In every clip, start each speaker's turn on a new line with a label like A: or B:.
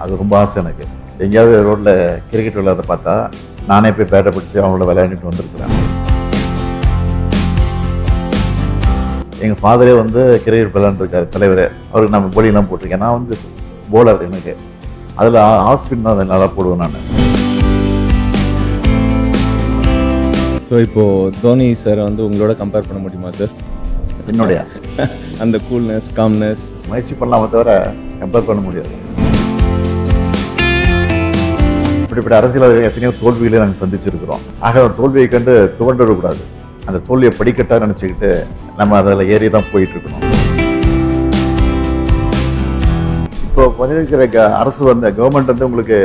A: அது ரொம்ப ஆசை எனக்கு. எங்கேயாவது ரோட்டில் கிரிக்கெட் விளையாட பார்த்தா நானே போய் பேட்டை பிடிச்சி அவங்கள விளையாண்டுட்டு வந்திருக்கிறேன். எங்கள் ஃபாதரே வந்து கிரிக்கெட் விளையாண்டுருக்காரு, தலைவர். அவருக்கு நம்ம போலிங்லாம் போட்டிருக்கேன். நான் வந்து போலர். எனக்கு அதில் ஆஃப் ஸ்பின் தான் நல்லா போடுவேன் நான்.
B: ஸோ இப்போது தோனி சார் வந்து உங்களோட கம்பேர் பண்ண முடியுமா சார்?
A: என்னுடைய
B: அந்த கூல்னஸ், காம்னஸ்
A: முயற்சி பண்ணலாமே தவிர கம்பேர் பண்ண முடியாது. இப்படிப்பட்ட அரசியல் எத்தனையோ தோல்விகளை நாங்கள் சந்திச்சிருக்கிறோம். ஆக அந்த தோல்வியை கண்டு துவண்டு விடக்கூடாது. அந்த தோல்வியை படிக்கட்டா நினச்சிக்கிட்டு நம்ம அதில் ஏறி தான் போயிட்டு இருக்கணும். இப்போ பண்ணியிருக்கிற அரசு வந்து கவர்மெண்ட் வந்து உங்களுக்கு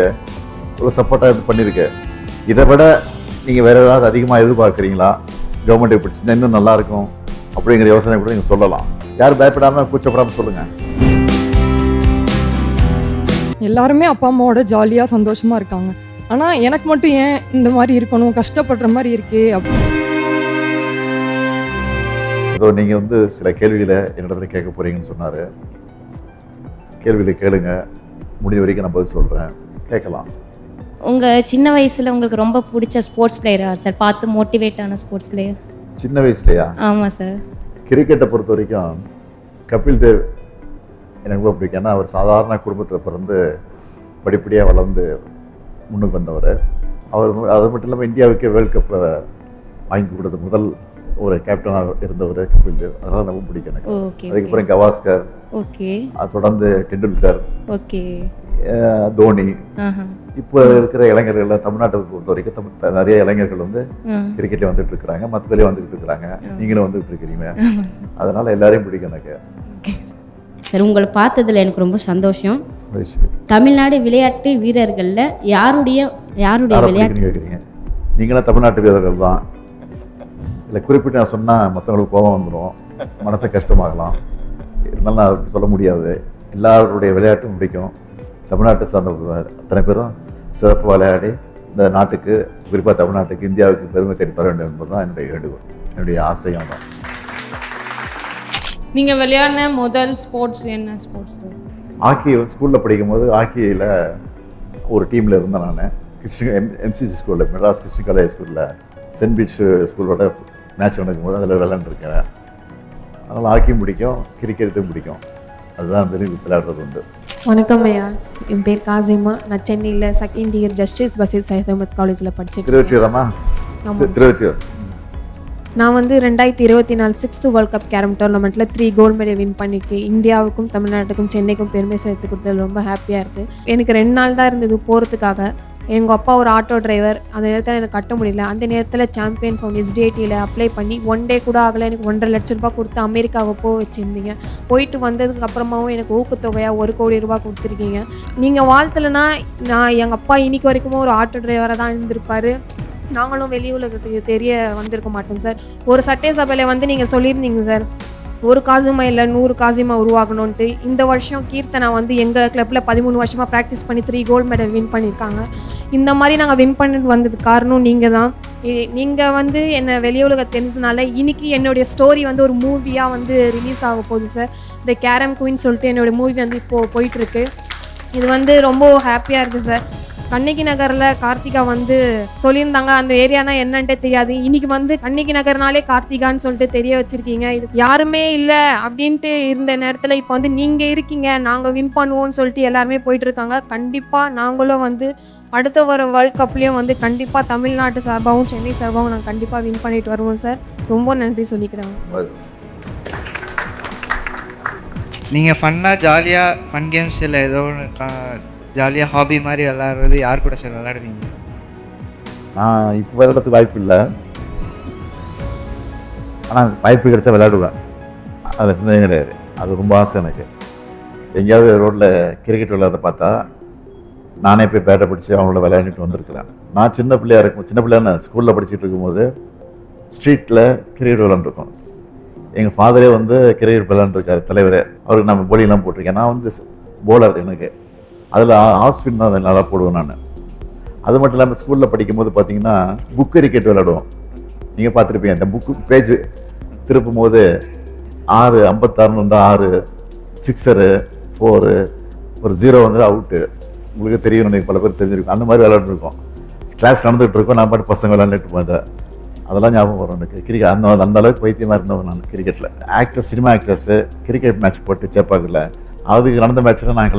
A: இவ்வளோ சப்போர்ட்டாக பண்ணியிருக்கு. இதை விட நீங்கள் வேறு ஏதாவது அதிகமாக எதிர்பார்க்குறீங்களா? கவர்மெண்ட் இப்படி செஞ்சா இன்னும் நல்லாயிருக்கும் அப்படிங்கிற யோசனை கூட நீங்கள் சொல்லலாம். யாரும் பயப்படாமல் கூச்சப்படாமல் சொல்லுங்கள்.
C: எல்லாருமே அப்பா அம்மாவோட ஜாலியாக சந்தோஷமாக இருக்காங்க. ஆனால் எனக்கு மட்டும் ஏன் இந்த மாதிரி இருக்கணும், கஷ்டப்படுற மாதிரி இருக்கே
A: அதோ நீங்கள் வந்து சில கேள்விகளை என்னிடத்துல கேட்க போகிறீங்கன்னு சொன்னார். கேள்விகளை கேளுங்க, முடிஞ்ச வரைக்கும் நான் பதில் சொல்கிறேன், கேட்கலாம்.
D: உங்கள் சின்ன வயசில் உங்களுக்கு ரொம்ப பிடிச்ச ஸ்போர்ட்ஸ் பிளேயர் யார் சார்? பார்த்து மோட்டிவேட் ஆன ஸ்போர்ட்ஸ் பிளேயர்
A: சின்ன வயசுலையா?
D: ஆமாம் சார்.
A: கிரிக்கெட்டை பொறுத்த வரைக்கும் கபில் தேவ் எனக்கு ரொம்ப பிடிக்கும். ஏன்னா அவர் சாதாரண குடும்பத்தில் பிறந்து படிப்படியாக வளர்ந்து முன்னுக்கு வந்தவர். அவர் அது மட்டும் இல்லாமல் இந்தியாவுக்கு வேர்ல்டு கப்பை வாங்கி கொடுத்த முதல் ஒரு கேப்டனாக இருந்தவர் கபில் தேவ். அதனால் ரொம்ப பிடிக்கும் எனக்கு. அதுக்கப்புறம் கவாஸ்கர்,
D: ஓகே,
A: அது தொடர்ந்து டெண்டுல்கர்,
D: ஓகே,
A: தோனி. இப்போ இருக்கிற இளைஞர்கள் தமிழ்நாட்டை பொறுத்த வரைக்கும் நிறைய இளைஞர்கள் வந்து கிரிக்கெட்ல வந்துட்டு இருக்கிறாங்க, மற்றதுலேயே வந்துட்டு இருக்கிறாங்க, நீங்களும் வந்துட்டு இருக்கிறீங்க. அதனால எல்லாரையும் பிடிக்கும் எனக்கு.
E: சார், உங்களை பார்த்ததுல எனக்கு ரொம்ப சந்தோஷம். தமிழ்நாடு விளையாட்டு வீரர்கள்ல யாருடைய விளையாட்டு
A: கேட்குறீங்க? நீங்களாம் தமிழ்நாட்டு வீரர்கள் தான். இல்லை குறிப்பிட்டு நான் சொன்னால் மற்றவங்களுக்கு கோபம் வந்துடும், மனசை கஷ்டமாகலாம். இருந்தாலும் நான் சொல்ல முடியாது. எல்லாருடைய விளையாட்டும் பிடிக்கும். தமிழ்நாட்டை சார்ந்த அத்தனை பேரும் சிறப்பு விளையாடி இந்த நாட்டுக்கு, குறிப்பாக தமிழ்நாட்டுக்கு, இந்தியாவுக்கு பெருமை தேடி தர வேண்டும் என்பது தான் என்னுடைய வேண்டுகோள், என்னுடைய ஆசையும் தான்.
F: நீங்கள் விளையாடின முதல் ஸ்போர்ட்ஸ் என்ன ஸ்போர்ட்ஸ்?
A: ஹாக்கி ஸ்கூலில் படிக்கும்போது ஹாக்கியில் ஒரு டீமில் இருந்தேன் நான். எம்சிசி ஸ்கூலில், மெட்ராஸ் கிறிஸ்டின் காலேஜ் ஸ்கூலில் சென்ட் பீச் ஸ்கூலோட மேட்ச் நடக்கும்போது அதில் விளையாண்டுருக்கேன். அதனால் ஹாக்கியும் பிடிக்கும், கிரிக்கெட்டும் பிடிக்கும். அதுதான் விரும்பி விளையாடுறது உண்டு.
G: வணக்கம் ஐயா, என் பேர் காசிமா. நான் சென்னையில் second year justice Basheer Syed Ahmed காலேஜில் படித்தேன்.
A: திருவற்றியூர்.
G: நான் வந்து 2024 6th வேர்ல்ட் கப் கேரம் டோர்னமெண்ட்டில் 3 கோல்டு மெடல் வின் பண்ணியிருக்கேன். இந்தியாவுக்கும் தமிழ்நாட்டுக்கும் சென்னைக்கும் பெருமை சேர்த்து கொடுத்தது ரொம்ப ஹாப்பியாக இருக்குது. எனக்கு 2 நாள் தான் இருந்தது போகிறதுக்காக. எங்கள் அப்பா ஒரு ஆட்டோ டிரைவர், அந்த நேரத்தில் எனக்கு கட்ட முடியல. அந்த நேரத்தில் சாம்பியன் ஃபவுண்ட் SDITயில் அப்ளை பண்ணி 1 டே கூட ஆகலை. எனக்கு 1.5 லட்ச ரூபா கொடுத்து அமெரிக்காவை போக வச்சுருந்தீங்க. போயிட்டு வந்ததுக்கு அப்புறமாவும் எனக்கு ஊக்கத்தொகையாக 1 கோடி ரூபா கொடுத்துருக்கீங்க. நீங்கள் வாழ்த்தலைன்னா நான் எங்கள் அப்பா இன்னைக்கு வரைக்கும் ஒரு ஆட்டோ டிரைவராக தான் இருந்திருப்பார். நாங்களும் வெளி உலகத்துக்கு தெரிய வந்திருக்க மாட்டோம் சார். ஒரு சட்டசபையில் வந்து நீங்கள் சொல்லியிருந்தீங்க சார், ஒரு காசிமா இல்லை 100 காசிமா உருவாக்கணுன்ட்டு. இந்த வருஷம் கீர்த்தனா வந்து எங்கள் கிளப்பில் 13 வருஷமாக ப்ராக்டிஸ் பண்ணி 3 கோல்டு மெடல் வின் பண்ணியிருக்காங்க. இந்த மாதிரி நாங்கள் வின் பண்ணிட்டு வந்ததுக்கு காரணம் நீங்கள் தான். நீங்கள் வந்து என்னை வெளி உலகம் தெரிஞ்சதுனால இன்றைக்கி என்னுடைய ஸ்டோரி வந்து ஒரு மூவியாக வந்து ரிலீஸ் ஆக போகுது சார். இந்த கேரம் குயின் சொல்லிட்டு என்னுடைய மூவி வந்து இப்போது போயிட்டுருக்கு. இது வந்து ரொம்ப ஹாப்பியாக இருக்குது சார். கண்ணகி நகரில் கார்த்திகா வந்து சொல்லியிருந்தாங்க, அந்த ஏரியானா என்னன்ட்டே தெரியாது. இன்னைக்கு வந்து கண்ணகி நகர்னாலே கார்த்திகான்னு சொல்லிட்டு தெரிய வச்சிருக்கீங்க. இது யாருமே இல்லை அப்படின்ட்டு இருந்த நேரத்தில் இப்போ வந்து நீங்கள் இருக்கீங்க, நாங்கள் வின் பண்ணுவோம்னு சொல்லிட்டு எல்லாருமே போயிட்டு இருக்காங்க. கண்டிப்பாக நாங்களும் வந்து அடுத்த வர வேர்ல்ட் கப்லேயும் வந்து கண்டிப்பாக தமிழ்நாட்டு சார்பாகவும் சென்னை சார்பாகவும் நாங்கள் கண்டிப்பாக வின் பண்ணிட்டு வருவோம் சார். ரொம்ப நன்றி சொல்லிக்கிறேன்.
H: நீங்கள் ஃபன்னாக ஜாலியாக ஃபன் கேம்ஸ் இல்லை ஏதோ ஜாலியாக ஹாபி மாதிரி விளையாடுறது யார் கூட சார் விளையாடுவீங்க?
A: நான் இப்போ விளையாடுறதுக்கு வாய்ப்பு இல்லை, ஆனால் வாய்ப்பு கிடைச்சா விளையாடுவேன். அதில் சிந்தனை கிடையாது. அது ரொம்ப ஆசை எனக்கு. எங்கேயாவது ரோட்டில் கிரிக்கெட் விளையாட பார்த்தா நானே போய் பேட்டை பிடிச்சி அவங்கள விளையாண்டுட்டு வந்திருக்கிறேன். நான் சின்ன பிள்ளையான ஸ்கூலில் படிச்சுட்டு இருக்கும்போது ஸ்ட்ரீட்டில் கிரிக்கெட் விளையாண்டுருக்கோம். எங்கள் ஃபாதரே வந்து கிரிக்கெட் விளையாண்டுருக்காரு, தலைவர். அவருக்கு நம்ம போலிங்லாம் போட்டிருக்கேன். நான் வந்து போலர். எனக்கு அதில் ஆஃப் ஸ்பின் தான் நல்லா போடுவேன் நான். அது மட்டும் இல்லாமல் ஸ்கூலில் படிக்கும்போது பார்த்தீங்கன்னா புக் கிரிக்கெட் விளையாடுவோம். நீங்கள் பார்த்துருப்பீங்க, இந்த புக்கு பேஜ் திருப்பும் போது 6 56 வந்தால் 6 சிக்ஸரு 4 ஒரு 0 வந்து அவுட்டு. உங்களுக்கு தெரியும், நீங்கள் பல பேர் தெரிஞ்சிருக்கும். அந்த மாதிரி விளையாண்டுருக்கோம். கிளாஸ் நடந்துகிட்டு இருக்கோம், நான் பாட்டு பசங்க விளையாண்டுட்டு போதேன். அதெல்லாம் ஞாபகம் வரும் எனக்கு. கிரிக்கெட் அந்த அளவுக்கு பைத்தியமாக இருந்தவன் நான் கிரிக்கெட்டில். Actors, cinema actors cricket match போட்டு சேப்பாக்கில் அதுக்கு நடந்த மேட்ச்சில் நான்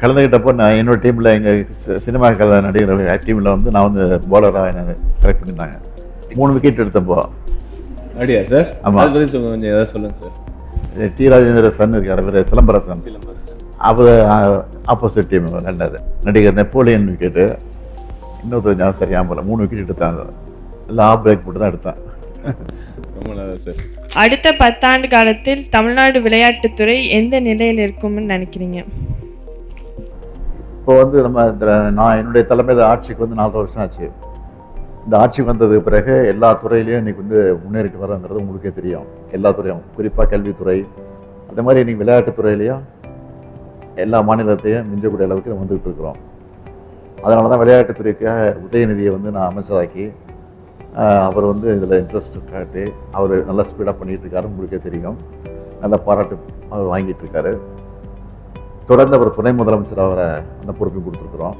A: கலந்துக்கிட்டப்போ நான் என்னோடய டீமில் எங்கள் சினிமா நடிகர் டீமில் வந்து நான் வந்து பவுலராக என்னை செலக்ட் பண்ணியிருந்தாங்க. 3 விக்கெட் எடுத்தப்போ.
B: அப்படியா சார்?
A: ஆமாம்.
B: அதை பற்றி கொஞ்சம் ஏதாவது சொல்லுங்கள் சார்.
A: டி ராஜேந்திர சன் இருக்கார், அவர் சிலம்பரசன், அவர் ஆப்போசிட் டீம் விளையாண்டாரு. நடிகர் நெப்போலியன் விக்கெட்டு, இன்னொருத்தர் ஞாபகம் சரியாக போல 3 விக்கெட் எடுத்தாங்க. எல்லாம் ஆஃப் பிரேக் போட்டு தான் எடுத்தேன்.
B: ரொம்ப நல்லா சார்.
F: அடுத்த 10 ஆண்டு காலத்தில் தமிழ்நாடு விளையாட்டுத்துறை எந்த நிலையில் இருக்கும்னு நினைக்கிறீங்க?
A: இப்போ வந்து நான் என்னுடைய தலைமையில் ஆட்சிக்கு வந்து 4 வருஷம் ஆச்சு. இந்த ஆட்சிக்கு வந்தது பிறகு எல்லா துறையிலையும் இன்றைக்கி வந்து முன்னேறிட்டு வரோங்கிறது உங்களுக்கே தெரியும். எல்லா துறையும், குறிப்பாக கல்வித்துறை, அந்த மாதிரி இன்றைக்கி விளையாட்டுத்துறையிலையும் எல்லா மாநிலத்தையும் மிஞ்சக்கூடிய அளவுக்கு நம்ம வந்துகிட்டு இருக்கிறோம். அதனால தான் விளையாட்டுத்துறைக்காக உதயநிதியை வந்து நான் அமைச்சராக்கி அவர் வந்து இதில் இன்ட்ரெஸ்ட் காட்டி அவர் நல்லா ஸ்பீடாக பண்ணிகிட்டு இருக்காரு. உங்களுக்கே தெரியும். நல்ல பாராட்டு அவர் வாங்கிட்டு இருக்காரு. தொடர்ந்து அவர் துணை முதலமைச்சர் அவரை அந்த பொறுப்பையும் கொடுத்துருக்குறோம்.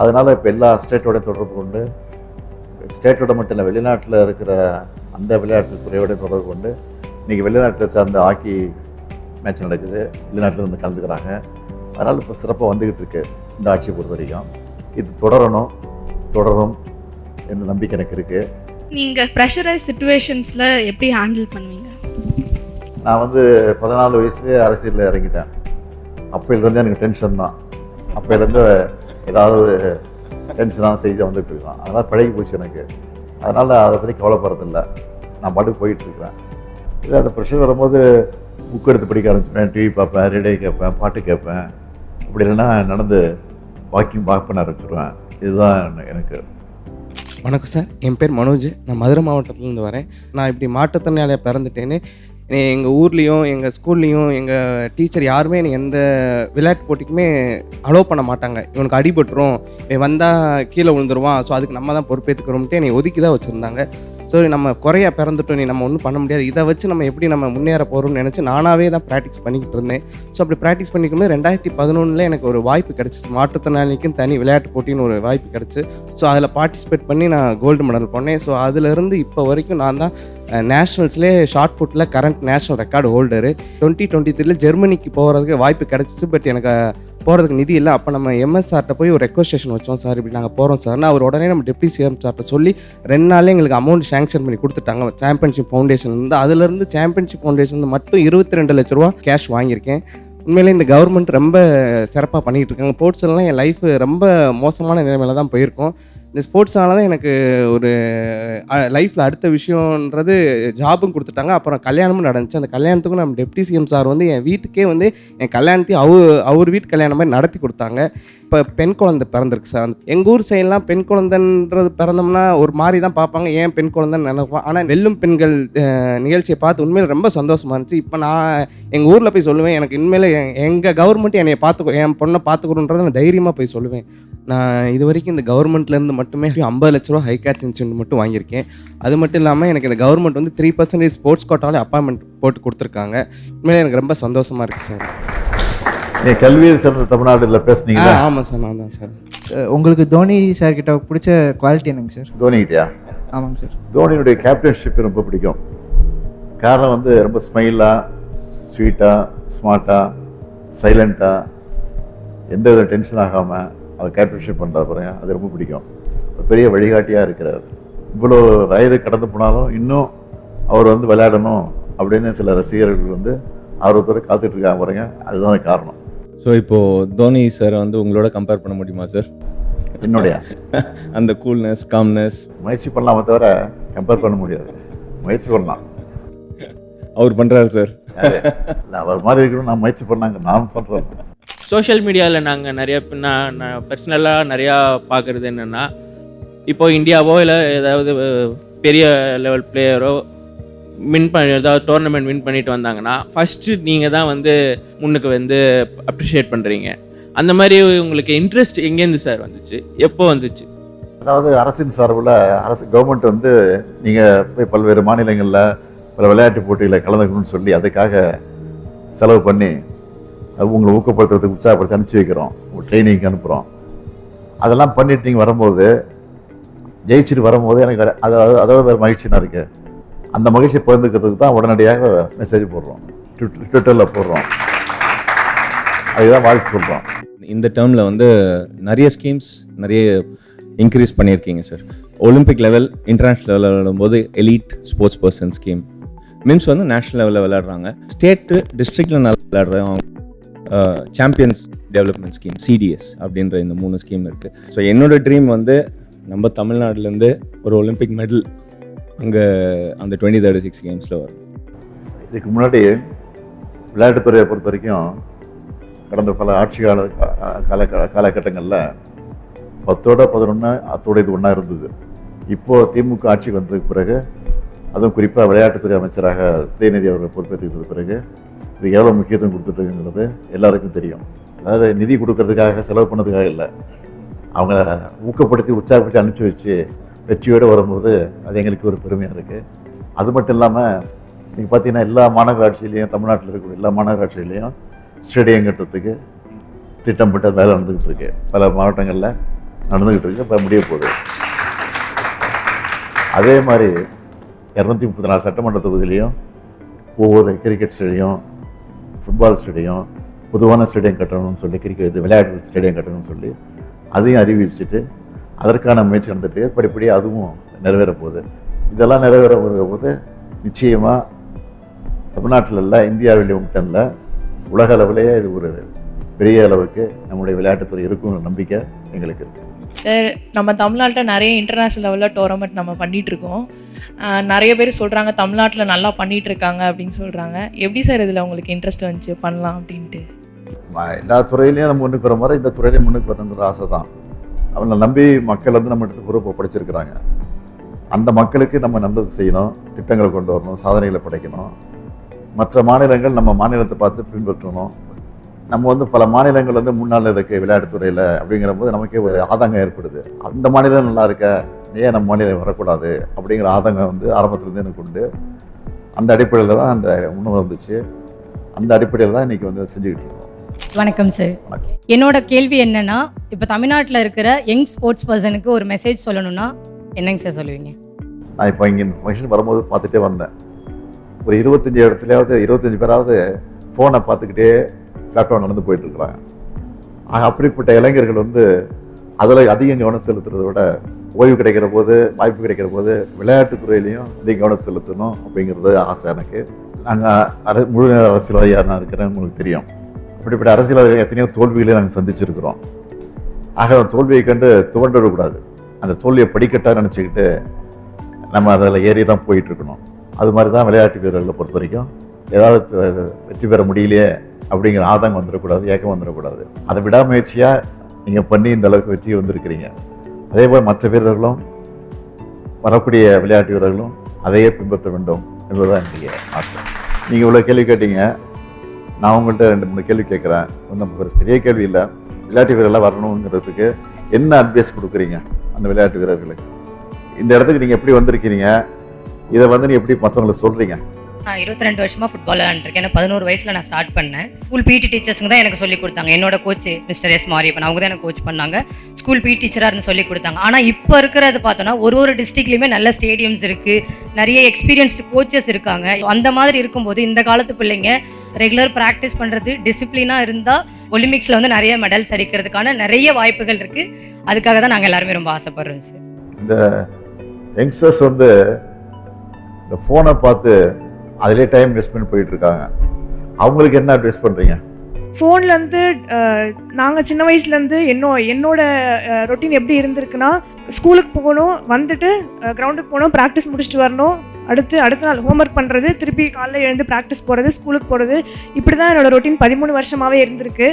A: அதனால் இப்போ எல்லா ஸ்டேட்டோட தொடர்பு கொண்டு, ஸ்டேட்டோட மட்டும் இல்லை, வெளிநாட்டில் இருக்கிற அந்த விளையாட்டு துறையோட தொடர்பு கொண்டு இன்றைக்கி வெளிநாட்டில் சார்ந்த ஹாக்கி மேட்ச் நடக்குது, வெளிநாட்டில் இருந்து கலந்துக்கிறாங்க. அதனால் இப்போ சிறப்பாக வந்துக்கிட்டு இருக்கு இந்த ஆட்சியை பொறுத்த வரைக்கும். இது தொடரும் என்ற நம்பிக்கை எனக்கு இருக்குது.
I: நீங்கள் ப்ரெஷரைஸ் சுச்சுவேஷன்ஸில் எப்படி ஹேண்டில் பண்ணுவீங்க?
A: நான் வந்து 14 வயசுலேயே அரசியலில் இறங்கிட்டேன். அப்போலேருந்தே எனக்கு டென்ஷன் தான். அப்போலேருந்து ஏதாவது டென்ஷனான செய்தி வந்துட்டு இருக்கான். அதனால் பழகி போச்சு எனக்கு. அதனால் அதை பற்றி கவலைப்படுறதில்ல. நான் பாட்டுக்கு போயிட்டுருக்கிறேன். இல்லை அந்த ப்ரெஷர் வரும்போது புக் எடுத்து படிக்க ஆரம்பிச்சுப்பேன், டிவி பார்ப்பேன், ரேடியோ கேட்பேன், பாட்டு கேட்பேன். அப்படி இல்லைன்னா நடந்து வாக்கிங் பண்ண ஆரம்பிச்சிடுவேன். இதுதான் எனக்கு.
J: வணக்கம் சார், என் பேர் மனோஜ். நான் மதுரை மாவட்டத்துலேருந்து வரேன். நான் இப்படி மாற்றுத்திறனாளியாக பிறந்துட்டேன்னு எங்கள் ஊர்லேயும் எங்கள் ஸ்கூல்லேயும் எங்கள் டீச்சர் யாருமே எனக்கு எந்த விளையாட்டு போட்டிக்குமே அலோவ் பண்ண மாட்டாங்க. இவனுக்கு அடிபட்டுரும், இவன் வந்தால் கீழே விழுந்துருவான், ஸோ அதுக்கு நம்ம தான் பொறுப்பேற்றுக்கிறோம்ட்டு என்னை ஒதுக்கி தான் வச்சுருந்தாங்க. ஸோ நம்ம குறையா பிறந்துட்டோம், நீ நம்ம ஒன்றும் பண்ண முடியாது, இதை வச்சு நம்ம எப்படி நம்ம முன்னேற போகிறோம்னு நினச்சி நானாகவே தான் ப்ராக்டிஸ் பண்ணிக்கிட்டு இருந்தேன். ஸோ அப்படி ப்ராக்டிஸ் பண்ணிக்கும்போது 2011 எனக்கு ஒரு வாய்ப்பு கிடச்சிச்சு. மாற்றுத்திறனாளிக்கும் தனி விளையாட்டு போட்டின்னு ஒரு வாய்ப்பு கிடச்சி. ஸோ அதில் பார்ட்டிசிபேட் பண்ணி நான் கோல்டு மெடல் பண்ணேன். ஸோ அதிலிருந்து இப்போ வரைக்கும் நான் தான் நேஷ்னல்ஸ்லேயே ஷார்ட் புட்டில் கரண்ட் நேஷ்னல் ரெக்கார்டு ஹோல்டரு. 2023 ஜெர்மனிக்கு போகிறதுக்கு வாய்ப்பு கிடச்சிச்சு. பட் எனக்கு போகிறதுக்கு நிதி இல்லை. அப்போ நம்ம எம்எஸ்ஆர்ட்ட போய் ஒரு ரெக்வஸ்டேஷன் வச்சோம், சார் இப்படி நாங்கள் போகிறோம் சார்னா அவர் உடனே நம்ம டெப்டி சிஎம் சார்ட்ட சொல்லி 2 நாளே எங்களுக்கு அமௌண்ட் சேங்ஷன் பண்ணி கொடுத்துட்டாங்க சாம்பியன்ஷிப் ஃபவுண்டேஷன் இருந்து. அதுலேருந்து சாம்பியன்ஷிப் ஃபவுண்டேஷன் மட்டும் 22 லட்ச ரூபா கேஷ் வாங்கியிருக்கேன். உண்மையிலே இந்த கவர்மெண்ட் ரொம்ப சிறப்பாக பண்ணிகிட்டு இருக்காங்க. ஸ்போர்ட்ஸ்லாம் என் லைஃப் ரொம்ப மோசமான நிலைமையில தான் போயிருக்கோம். இந்த ஸ்போர்ட்ஸ்னால தான் எனக்கு ஒரு லைஃப்பில் அடுத்த விஷயன்றது ஜாபும் கொடுத்துட்டாங்க. அப்புறம் கல்யாணமும் நடந்துச்சு. அந்த கல்யாணத்துக்கும் நம்ம டெப்டி சிஎம் சார் வந்து என் வீட்டுக்கே வந்து என் கல்யாணத்தையும் அவர் வீட்டு கல்யாணம் மாதிரி நடத்தி கொடுத்தாங்க. இப்போ பெண் குழந்தை பிறந்திருக்கு சார். எங்கள் ஊர் சைட்லாம் பெண் குழந்தைன்றது பிறந்தோம்னா ஒரு மாதிரி தான் பார்ப்பாங்க, ஏன் பெண் குழந்தைன்னு நினைப்போம். ஆனால் வெல்லும் பெண்கள் நிகழ்ச்சியை பார்த்து உண்மையில் ரொம்ப சந்தோஷமாக இருந்துச்சு. இப்போ நான் எங்கள் ஊரில் போய் சொல்லுவேன், எனக்கு உண்மையில் எங்கள் கவர்மெண்ட் என்னை பார்த்துக்கோ, என் பொண்ணை பார்த்துக்கணுன்றதை நான் தைரியமாக போய் சொல்லுவேன். நான் இது வரைக்கும் இந்த கவர்மெண்ட்லேருந்து மட்டுமே 50 லட்ச ரூபா ஹை கேட்ச் இன்சென்டிவ் மட்டும் வாங்கியிருக்கேன். அது மட்டும் இல்லாமல் எனக்கு இந்த கவர்மெண்ட் வந்து 3% ஸ்போர்ட்ஸ் கோட்டாலே அப்பாயின்மெண்ட் போட்டு கொடுத்துருக்காங்க. உண்மையிலே எனக்கு ரொம்ப சந்தோஷமாக இருக்குது சார்.
A: கல்வியில் சிறந்த தமிழ்நாடுல பேசுனீங்களா?
J: ஆமாம் சார், நான் தான் சார்.
K: உங்களுக்கு தோனி சார் கிட்ட பிடிச்ச குவாலிட்டி என்னங்க சார்?
A: தோனி கிட்டயா?
K: ஆமாங்க சார்.
A: தோனியுடைய கேப்டன்ஷிப் ரொம்ப பிடிக்கும். காரணம் வந்து ரொம்ப ஸ்மைலாக, ஸ்வீட்டாக, ஸ்மார்ட்டாக, சைலண்ட்டாக, எந்த வித டென்ஷன் ஆகாமல் அவர் கேப்டன்ஷிப் பண்ணுறாரு பாருங்க, அது ரொம்ப பிடிக்கும். ஒரு பெரிய வழிகாட்டியாக இருக்கிறார். இவ்வளோ வயது கடந்து போனாலும் இன்னும் அவர் வந்து விளையாடணும் அப்படின்னு சில ரசிகர்கள் வந்து ஆர்வத்தோடு காத்துட்ருக்காங்க பாருங்க, அதுதான் காரணம்.
B: ஸோ இப்போது தோனி சார் வந்து உங்களோட கம்பேர் பண்ண முடியுமா சார்?
A: என்னுடைய
B: அந்த கூல்னஸ், காம்னஸ்
A: முயற்சி பண்ணலாமே தவிர கம்பேர் பண்ண முடியாது. முயற்சி பண்ணலாம்,
B: அவர் பண்ணுறாரு சார்.
A: இல்லை அவர் மாதிரி இருக்கணும், நான் முயற்சி பண்ணாங்க, நான் பண்ணுறேன்.
L: சோஷியல் மீடியாவில் நாங்கள் நிறைய நான் பர்சனலாக நிறையா பார்க்குறது என்னென்னா, இப்போ இந்தியாவோ இல்லை ஏதாவது பெரிய லெவல் பிளேயரோ ஏதாவது டோர்னமெண்ட் வின் பண்ணிட்டு வந்தாங்கன்னா ஃபஸ்ட்டு நீங்கள் தான் வந்து முன்னுக்கு வந்து அப்ரிஷியேட் பண்ணுறீங்க. அந்த மாதிரி உங்களுக்கு இன்ட்ரெஸ்ட் எங்கேருந்து சார் வந்துச்சு, எப்போ வந்துச்சு?
A: அதாவது அரசின் சார்பில் கவர்மெண்ட் வந்து நீங்கள் போய் பல்வேறு மாநிலங்களில் பல விளையாட்டு போட்டியில் கலந்துக்கணும்னு சொல்லி அதுக்காக செலவு பண்ணி அது உங்களை ஊக்கப்படுத்துறதுக்கு உற்சாகப்படுத்தி அனுப்பிச்சி வைக்கிறோம், ட்ரைனிங்க்கு அனுப்புகிறோம். அதெல்லாம் பண்ணிட்டு நீங்கள் வரும்போது ஜெயிச்சுட்டு வரும்போது எனக்கு அதோட வேறு மகிழ்ச்சியாக இருக்குது. அந்த மகிழ்ச்சியை பகிர்ந்துக்கிறதுக்கு தான் உடனடியாக மெசேஜ் போடுறோம், ட்விட்டரில் போடுறோம், அதுதான் வாழ்த்து சொல்கிறோம்.
B: இந்த டேர்மில் வந்து நிறைய ஸ்கீம்ஸ் நிறைய இன்க்ரீஸ் பண்ணியிருக்கீங்க சார். ஒலிம்பிக் லெவல், இன்டர்நேஷ்னல் லெவலில் விளையாடும்போது elite sports person scheme, memes வந்து நேஷ்னல் லெவலில் விளையாடுறாங்க, ஸ்டேட்டு டிஸ்ட்ரிக்டில் நல்லா விளையாடுறவங்க சாம்பியன்ஸ் டெவலப்மெண்ட் ஸ்கீம் சிடிஎஸ் அப்படின்ற இந்த 3 ஸ்கீம் இருக்குது. ஸோ என்னோடய ட்ரீம் வந்து நம்ம தமிழ்நாட்டிலேருந்து ஒரு ஒலிம்பிக் மெடல் அங்கே அந்த 2036 கேம்ஸில் வரும்.
A: இதுக்கு முன்னாடி விளையாட்டுத்துறையை பொறுத்த வரைக்கும் கடந்த பல ஆட்சி காலகட்டங்களில் 10ஓட 11 அத்தோட இது ஒன்றா இருந்தது. இப்போது திமுக ஆட்சிக்கு வந்ததுக்கு பிறகு, அதுவும் குறிப்பாக விளையாட்டுத்துறை அமைச்சராக உதயநிதி அவர்கள் பொறுப்பேற்றுக்கிட்டது பிறகு இது எவ்வளோ முக்கியத்துவம் கொடுத்துட்ருக்குங்கிறது எல்லாருக்கும் தெரியும். அதாவது நிதி கொடுக்கறதுக்காக, செலவு பண்ணதுக்காக இல்லை, அவங்க ஊக்கப்படுத்தி உற்சாகப்படுத்தி அனுப்பிச்சி வச்சு வெற்றியோடு வரும்போது அது எங்களுக்கு ஒரு பெருமையாக இருக்குது. அது மட்டும் இல்லாமல் நீங்கள் பார்த்தீங்கன்னா எல்லா மாநகராட்சியிலையும், தமிழ்நாட்டில் இருக்கக்கூடிய எல்லா மாநகராட்சியிலையும் ஸ்டேடியம் கட்டுறதுக்கு திட்டமிட்ட வேலை நடந்துக்கிட்டு இருக்கு. பல மாவட்டங்களில் நடந்துக்கிட்டு இருக்கு, இப்போ முடிய போகுது. அதே மாதிரி 234 சட்டமன்ற தொகுதியிலையும் ஒவ்வொரு கிரிக்கெட் ஸ்டேடியம், ஃபுட்பால் ஸ்டேடியம், பொதுவான ஸ்டேடியம் கட்டணும்னு சொல்லி, கிரிக்கெட் விளையாட்டு ஸ்டேடியம் கட்டணும்னு சொல்லி அதையும் அறிவிச்சுட்டு அதற்கான முயற்சி நடந்துட்டு படிப்படியாக அதுவும் நிறைவேற போகுது. இதெல்லாம் நிறைவேற போது நிச்சயமாக தமிழ்நாட்டில் இல்லை, இந்தியாவிலேயே மட்டும் இல்லை, உலக அளவிலேயே இது ஒரு பெரிய அளவுக்கு நம்முடைய விளையாட்டுத்துறை இருக்குங்கிற நம்பிக்கை எங்களுக்கு இருக்குது.
M: சார், நம்ம தமிழ்நாட்டில் நிறைய இன்டர்நேஷ்னல் லெவலில் டோர்னமெண்ட் நம்ம பண்ணிகிட்ருக்கோம். நிறைய பேர் சொல்கிறாங்க தமிழ்நாட்டில் நல்லா பண்ணிகிட்டு இருக்காங்க அப்படின்னு சொல்கிறாங்க. எப்படி சார் இதில் உங்களுக்கு இன்ட்ரெஸ்ட் வந்துச்சு பண்ணலாம் அப்படின்ட்டு?
A: எல்லா துறையிலையும் நம்ம முன்னுக்கு வர மாதிரி இந்த துறையிலையும் முன்னுக்கு வரணுங்கிற ஆசை தான். அவங்களை நம்பி மக்கள் வந்து நம்ம இடத்துக்கு பொறுப்பை படைச்சிருக்கிறாங்க. அந்த மக்களுக்கு நம்ம நல்லது செய்யணும், திட்டங்களை கொண்டு வரணும், சாதனைகளை படைக்கணும். மற்ற மாநிலங்கள் நம்ம மாநிலத்தை பார்த்து பின்பற்றணும். நம்ம வந்து பல மாநிலங்கள் வந்து முன்னால் இருக்குது விளையாட்டுத்துறையில் அப்படிங்கிற போது நமக்கே ஒரு ஆதங்கம் ஏற்படுது. அந்த மாநிலம் நல்லா இருக்க, ஏன் நம்ம மாநிலம் வரக்கூடாது அப்படிங்கிற ஆதங்கம் வந்து ஆரம்பத்துலேருந்து எனக்கு உண்டு. அந்த அடிப்படையில் தான் அந்த உணவு வந்துச்சு. அந்த அடிப்படையில் தான் இன்றைக்கி வந்து செஞ்சுக்கிட்டு இருக்கோம்.
N: வணக்கம் சார். என்னோட கேள்வி என்னன்னா, இப்போ தமிழ்நாட்டில் இருக்கிற யங் ஸ்போர்ட்ஸ் பர்சனுக்கு ஒரு மெசேஜ் சொல்லணும்னா என்னங்க சார் சொல்லுவீங்க?
A: நான் இப்போ இங்கே இந்த ஃபங்க்ஷன் வரும்போது பார்த்துட்டே வந்தேன். ஒரு 25 இடத்துலையாவது 25 பேராவது ஃபோனை பார்த்துக்கிட்டே ஃப்ளாட்டாக நடந்து போயிட்டுருக்குறாங்க. அப்படிப்பட்ட இளைஞர்கள் வந்து அதில் அதிகம் கவனம் செலுத்துறதை விட ஓய்வு கிடைக்கிற போது, வாய்ப்பு கிடைக்கிற போது விளையாட்டுத்துறையிலையும் அதிக கவனம் செலுத்தணும் அப்படிங்கிறது ஆசை எனக்கு. நாங்கள் முழு அரசியல்வாதியாக நான் இருக்கிறேன், உங்களுக்கு தெரியும். அப்படிப்பட்ட அரசியல்வாதிகள் எத்தனையோ தோல்விகளை நாங்கள் சந்திச்சிருக்கிறோம். ஆக அந்த தோல்வியை கண்டு துவண்டு விடக்கூடாது. அந்த தோல்வியை படிக்கட்டாக நினச்சிக்கிட்டு நம்ம அதில் ஏறி தான் போயிட்டுருக்கணும். அது மாதிரி தான் விளையாட்டு வீரர்களை பொறுத்த வரைக்கும் ஏதாவது வெற்றி பெற முடியலையே அப்படிங்கிற ஆதங்கம் வந்துடக்கூடாது, ஏக்கம் வந்துடக்கூடாது. அதை விடாமுயற்சியாக நீங்கள் பண்ணி இந்த அளவுக்கு வெற்றி வந்திருக்கிறீங்க. அதே போல் மற்ற வீரர்களும், வரக்கூடிய விளையாட்டு வீரர்களும் அதையே பின்பற்ற வேண்டும் என்பதுதான் என்னுடைய ஆசை. நீங்கள் இவ்வளோ கேள்வி கேட்டீங்க, நான் உங்கள்கிட்ட 2-3 கேள்வி கேட்குறேன். ஒன்றும் பெரிய கேள்வி இல்லை. விளையாட்டு வீரர்லாம் வரணுங்கிறதுக்கு என்ன அட்வைஸ் கொடுக்குறீங்க அந்த விளையாட்டு வீரர்களுக்கு? இந்த இடத்துக்கு நீங்கள் எப்படி வந்திருக்கிறீங்க, இதை வந்து நீ எப்படி மற்றவங்களுக்கு சொல்கிறீங்க?
N: நான் 22 வருஷமாக ஃபுட்பால் விளையாண்டுருக்கேன். எனக்கு 11 வயசில் நான் ஸ்டார்ட் பண்ணேன். ஸ்கூல் பிடி டீச்சர்ஸுங்க தான் எனக்கு சொல்லிக் கொடுத்தாங்க. என்னோட கோச் மிஸ்டர் எஸ் மாரியப்பன், அவங்க தான் எனக்கு கோச் பண்ணாங்க. ஸ்கூல் பிடி டீச்சராக இருந்து சொல்லிக் கொடுத்தாங்க. ஆனால் இப்போ இருக்கிறது பார்த்தோன்னா ஒரு டிஸ்ட்ரிக்ட்லேயுமே நல்ல ஸ்டேடியம்ஸ் இருக்குது, நிறைய எக்ஸ்பீரியன்ஸ்டு கோச்சஸ் இருக்காங்க. அந்த மாதிரி இருக்கும்போது இந்த காலத்து பிள்ளைங்க ரெகுலர் ப்ராக்டிஸ் பண்ணுறது, டிசிப்ளினாக இருந்தால் ஒலிம்பிக்ஸில் வந்து நிறைய மெடல்ஸ் அடிக்கிறதுக்கான நிறைய வாய்ப்புகள் இருக்குது. அதுக்காக தான் நாங்கள் எல்லாருமே ரொம்ப ஆசைப்படுறோம் சார்.
A: இந்த யங்ஸ்டர்ஸ் வந்து இந்த ஃபோனை பார்த்து அதிலே டைம் வேஸ்ட் பண்ணி போயிட்டுருக்காங்க. அவங்களுக்கு என்ன அட்வைஸ் பண்ணுறீங்க?
F: ஃபோன்லேருந்து நாங்கள் சின்ன வயசுலேருந்து என்னோட ரொட்டீன் எப்படி இருந்திருக்குன்னா, ஸ்கூலுக்கு போகணும், வந்துட்டு கிரவுண்டுக்கு போகணும், ப்ராக்டிஸ் முடிச்சுட்டு வரணும், அடுத்த நாள் ஹோம்ஒர்க் பண்ணுறது, திருப்பி காலைல எழுந்து ப்ராக்டிஸ் போகிறது, ஸ்கூலுக்கு போகிறது, இப்படி தான் என்னோடய ரொட்டீன் 13 வருஷமாகவே இருந்திருக்கு.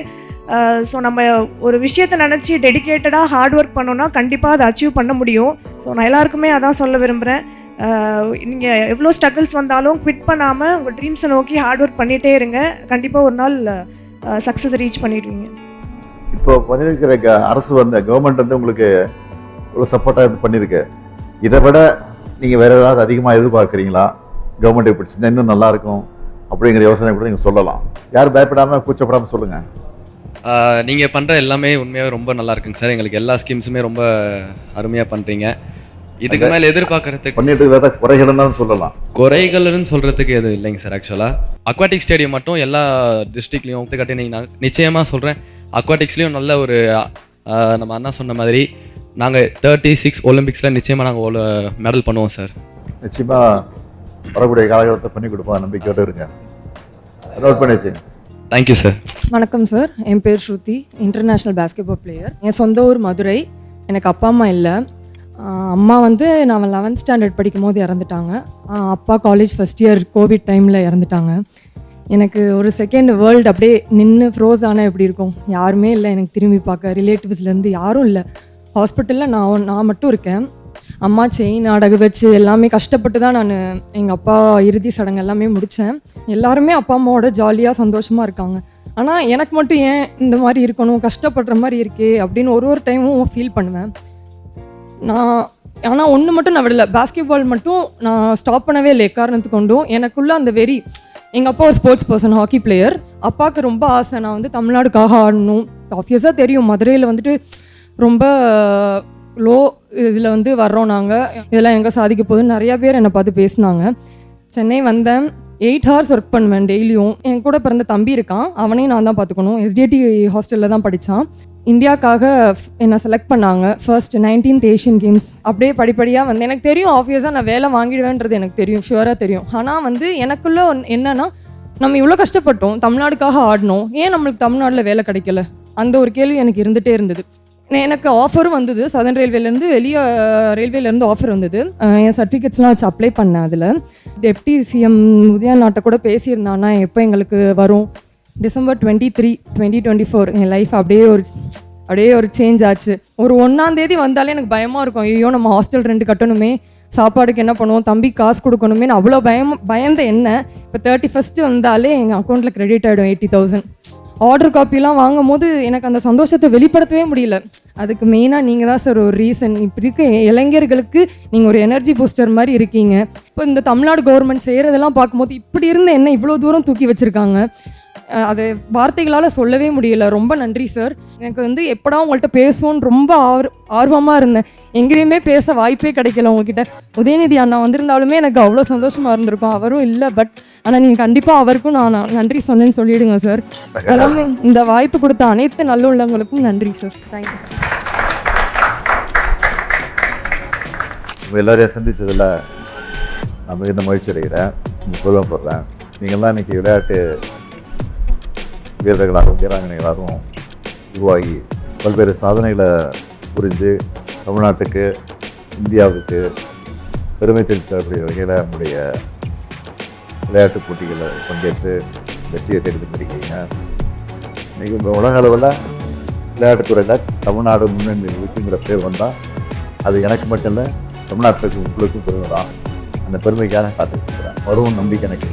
F: ஸோ நம்ம ஒரு விஷயத்தை நினச்சி டெடிக்கேட்டடாக ஹார்ட் ஒர்க் பண்ணோன்னா கண்டிப்பாக அதை அச்சீவ் பண்ண முடியும். ஸோ நான் எல்லாருக்குமே அதான் சொல்ல விரும்புகிறேன். நீங்கள் எவ்வளோ ஸ்ட்ரகிள்ஸ் வந்தாலும் குவிட் பண்ணாமல் உங்கள் ட்ரீம்ஸை நோக்கி ஹார்ட் ஒர்க் பண்ணிகிட்டே இருங்க. கண்டிப்பாக ஒரு நாள் சக்ஸஸ் ரீச் பண்ணிடுவீங்க.
A: இப்போ பண்ணியிருக்கிற அரசு வந்து கவர்மெண்ட் வந்து உங்களுக்கு இவ்வளோ சப்போர்ட்டாக இது பண்ணியிருக்கு. இதை விட நீங்கள் வேறு ஏதாவது அதிகமாக எதிர்பார்க்குறீங்களா? கவர்மெண்ட் இப்படி செஞ்சால் இன்னும் நல்லாயிருக்கும் அப்படிங்கிற யோசனை கூட நீங்கள் சொல்லலாம். யாரும் பயப்படாமல் கூச்சப்படாமல் சொல்லுங்கள்.
O: நீங்கள் பண்ணுற எல்லாமே உண்மையாகவே ரொம்ப நல்லா இருக்குங்க சார். எங்களுக்கு எல்லா ஸ்கீம்ஸுமே ரொம்ப அருமையாக பண்ணுறீங்க. இதுக்கு மேலே எதிர்பார்க்கறதுக்கு
A: பண்ணிட்டு இருக்கிறத குறைகள் தான் சொல்லலாம்.
O: குறைகள்னு சொல்கிறதுக்கு எதுவும் இல்லைங்க சார். ஆக்சுவலாக அக்வாட்டிக் ஸ்டேடியம் மட்டும் எல்லா டிஸ்ட்ரிக்ட்லேயும் கட்டினீங்கன்னா நிச்சயமாக சொல்கிறேன், அக்வாட்டிக்ஸ்லேயும் நல்ல ஒரு நம்ம அண்ணா சொன்ன மாதிரி நாங்கள் 36 ஒலிம்பிக்ஸில் நிச்சயமாக நாங்கள் மெடல் பண்ணுவோம் சார்.
A: நிச்சயமாக வரக்கூடிய காலகட்டத்தை பண்ணி கொடுப்போம், நம்பிக்கையோடு இருங்க. நோட் பண்ணி வச்சுங்க.
O: Thank you sir.
C: வணக்கம் சார், என் பேர் ஸ்ருதி, இன்டர்நேஷ்னல் பேஸ்கெட்பால் பிளேயர். என் சொந்த ஊர் மதுரை. எனக்கு அப்பா அம்மா இல்லை. அம்மா வந்து நான் 11th ஸ்டாண்டர்ட் படிக்கும் போது இறந்துட்டாங்க. அப்பா காலேஜ் ஃபஸ்ட் இயர் கோவிட் டைமில் இறந்துட்டாங்க. எனக்கு ஒரு செகண்ட் வேர்ல்டு அப்படியே நின்று ஃப்ரோஸ் ஆனால் எப்படி இருக்கும், யாருமே இல்லை எனக்கு திரும்பி பார்க்க, ரிலேட்டிவ்ஸ்லேருந்து யாரும் இல்லை. ஹாஸ்பிட்டலில் நான் மட்டும் இருக்கேன். அம்மா செயின் அடகு வச்சு எல்லாமே கஷ்டப்பட்டு தான் நான் எங்கள் அப்பா இறுதி சடங்கு எல்லாமே முடித்தேன். எல்லாருமே அப்பா அம்மாவோட ஜாலியாக சந்தோஷமாக இருக்காங்க. ஆனால் எனக்கு மட்டும் ஏன் இந்த மாதிரி இருக்கணும், கஷ்டப்படுற மாதிரி இருக்கே அப்படின்னு ஒரு டைமும் ஃபீல் பண்ணுவேன் நான். ஆனால் ஒன்று மட்டும் நான் விடலை, பாஸ்கெட்பால் மட்டும் நான் ஸ்டாப் பண்ணவே இல்லை எக்காரணத்துக்கு கொண்டும். எனக்குள்ளே அந்த வெறி, எங்கள் அப்பா ஒரு ஸ்போர்ட்ஸ் பர்சன், ஹாக்கி பிளேயர். அப்பாவுக்கு ரொம்ப ஆசை நான் வந்து தமிழ்நாடுக்காக ஆடணும். ஆப்வியஸாக தெரியும் மதுரையில் வந்துட்டு ரொம்ப லோ இதில் வந்து வர்றோம் நாங்கள், இதெல்லாம் எங்கே சாதிக்க போகுதுன்னு நிறையா பேர் என்னை பார்த்து பேசினாங்க. சென்னை வந்தேன், 8 hours ஒர்க் பண்ணுவேன் டெய்லியும். என் கூட பிறந்த தம்பி இருக்கான், அவனையும் நான் தான் பார்த்துக்கணும். SDT ஹாஸ்டலில் தான் படித்தான். இந்தியாவுக்காக என்னை செலக்ட் பண்ணாங்க ஃபர்ஸ்ட் 19th ஏஷியன் கேம்ஸ். அப்படியே படிப்படியாக வந்து எனக்கு தெரியும் ஆப்வியஸாக நான் வேலை வாங்கிடுவேன்றது எனக்கு தெரியும், ஷுவராக தெரியும். ஆனால் வந்து எனக்குள்ளே என்னென்னா, நம்ம இவ்வளோ கஷ்டப்பட்டோம், தமிழ்நாடுக்காக ஆடணும், ஏன் நம்மளுக்கு தமிழ்நாட்டில் வேலை கிடைக்கல, அந்த ஒரு கேள்வி எனக்கு இருந்துகிட்டே இருந்தது. எனக்கு ஆஃபரும் வந்தது, சதர்ன் ரயில்வேலேருந்து, வெளியே ரயில்வேலேருந்து ஆஃபர் வந்தது. என் சர்டிஃபிகேட்ஸ்லாம் வச்சு அப்ளை பண்ணேன். அதில் டெப்டி சிஎம் உதயநாட்டை கூட பேசியிருந்தான்னா எப்போ எங்களுக்கு வரும், December 23, 2024 என் லைஃப் அப்படியே ஒரு சேஞ்ச் ஆச்சு. ஒரு 1ஆம் தேதி வந்தாலே எனக்கு பயமாக இருக்கும், ஐயோ நம்ம ஹாஸ்டல் ரெண்ட் கட்டணுமே, சாப்பாடுக்கு என்ன பண்ணுவோம், தம்பி காசு கொடுக்கணுமே, அவ்வளோ பயந்த என்ன. இப்போ 31st வந்தாலே எங்கள் அக்கௌண்ட்டில் கிரெடிட் ஆகிடும் 80,000. ஆர்டர் காப்பிலாம் வாங்கும் போது எனக்கு அந்த சந்தோஷத்தை வெளிப்படுத்தவே முடியல. அதுக்கு மெயினாக நீங்கள் தான் சார் ஒரு ரீசன். இப்படி இருக்க இளைஞர்களுக்கு நீங்கள் ஒரு எனர்ஜி பூஸ்டர் மாதிரி இருக்கீங்க. இப்போ இந்த தமிழ்நாடு கவர்மெண்ட் செய்கிறதெல்லாம் பார்க்கும்போது இப்படி இருந்த என்ன இவ்வளோ தூரம் தூக்கி வச்சுருக்காங்க, அது வார்த்தைகளால் சொல்லவே முடியல. ரொம்ப நன்றி சார். எனக்கு வந்து எப்படா உங்கள்கிட்ட பேசுவோன்னு ரொம்ப ஆர்வமாக இருந்தேன். எங்கேயுமே பேச வாய்ப்பே கிடைக்கல உங்ககிட்ட. உதயநிதி அண்ணா வந்திருந்தாலுமே எனக்கு அவ்வளோ சந்தோஷமாக இருந்திருக்கும். அவரும் இல்லை, பட் ஆனால் நீங்கள் கண்டிப்பாக அவருக்கும் நான் நன்றி சொன்னேன்னு சொல்லிவிடுங்க சார். எல்லாமே இந்த வாய்ப்பு கொடுத்த அனைத்து நல்லுள்ளவங்களுக்கும் நன்றி சார். Thank you sir.
A: உங்கள் எல்லாரையும் சந்தித்ததில் நான் மிகுந்த மகிழ்ச்சி அடைகிறேன், பெருமைப்படுறேன். நீங்கள்லாம் இன்றைக்கி விளையாட்டு வீரர்களாகவும் வீராங்கனைகளாகவும் உருவாகி பல்வேறு சாதனைகளை புரிந்து தமிழ்நாட்டுக்கு, இந்தியாவுக்கு பெருமை தெரிவிக்கக்கூடிய வகையில் நம்முடைய விளையாட்டு போட்டிகளில் பங்கேற்று வெற்றியை தெரிந்து பிடிக்கிறீங்க. இன்றைக்கி உலக அளவில் விளையாட்டுத்துறையில் தமிழ்நாடு முன்னணி இருக்குங்கிற பேர் வந்தால் அது எனக்கு மட்டும் இல்லை, தமிழ்நாட்டுக்கு உங்களுக்கும் பெருமை தான். அந்த பெருமைக்காக காத்துக்கிட்டு இருக்கிறேன். வரும் நம்பிக்கை எனக்கு.